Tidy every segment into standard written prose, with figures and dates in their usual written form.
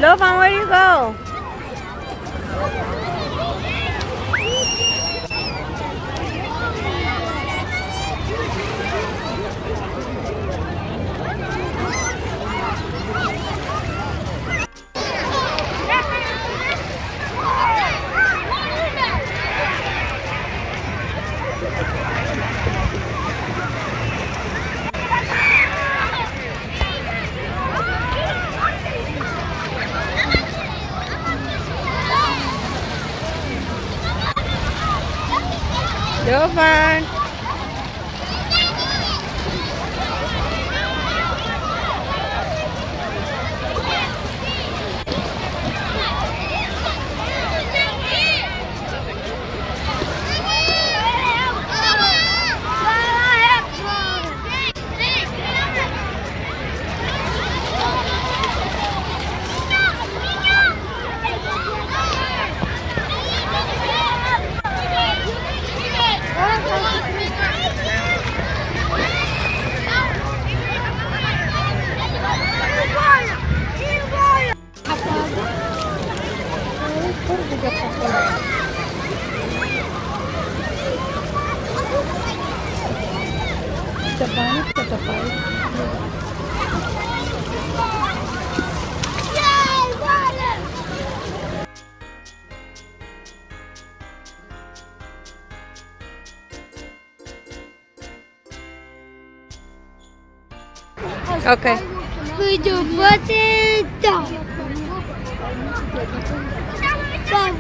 Lovan, where do you go? Lovan. Okay.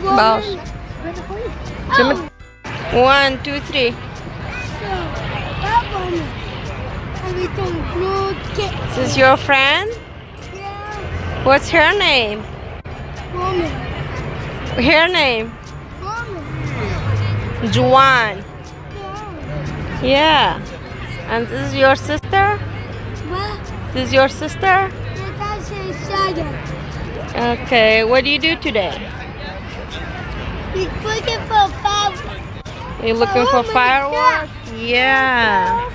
Vamos. 1, 2, 3. This is your friend? Yeah. What's her name? Woman. Her name? Woman. Juan. Yeah. Yeah. And this is your sister? What? This is your sister? That's a shadow. Okay. What do you do today? He's looking for power. Are you looking for fireworks? Yeah.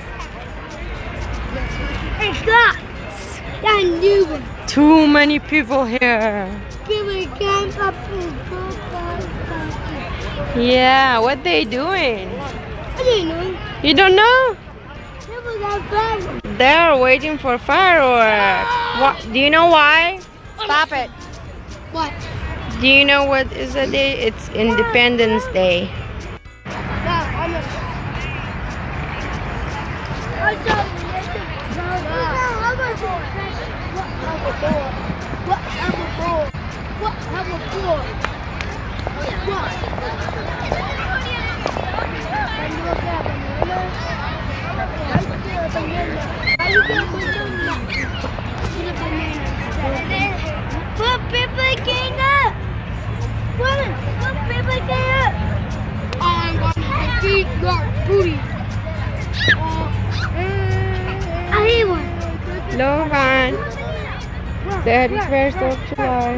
It's lots. That new one. Too many people here. People came up and Yeah. What they doing? I didn't know. You don't know? People got fireworks. They're waiting for fireworks. What? Do you know why? Stop it. What? Do you know what is the day? It's Independence Day. Put paper can up. Put paper can up. I'm gonna defeat your booty. I hear one. Lovan. Say happy 1st of July.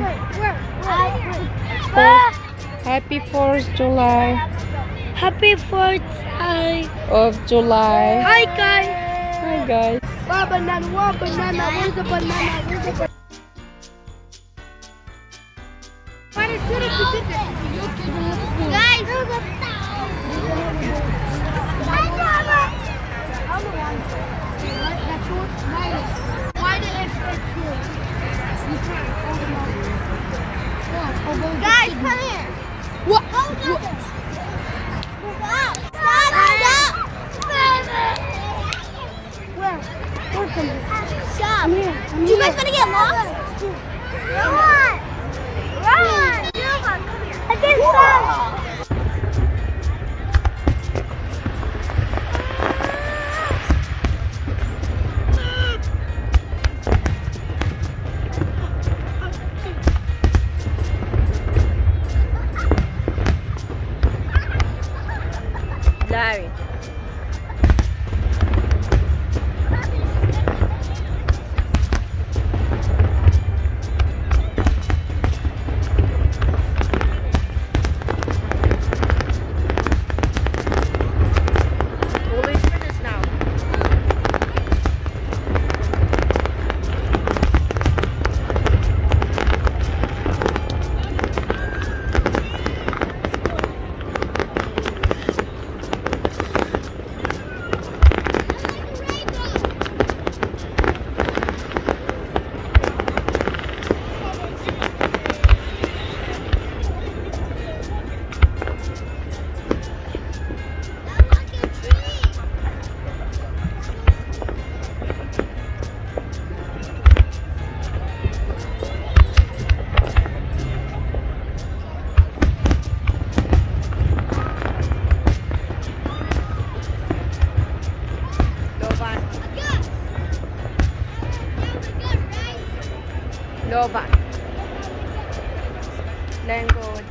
Happy 4th July. Happy 4th Of July. Hi guys. Hi guys. One banana, where's the banana? Where's the banana? Guys! Why did it fit here? Guys, come here. What? Stop! Where? Stop. You guys want to get lost? Run! Come here. I didn't stop. Larry. Loban. Then go.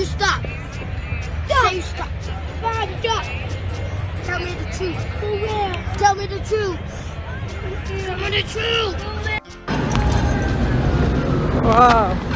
stop. Say stop. Bob, stop. Tell me the truth. For real. Tell me the truth. Tell me the truth. Wow.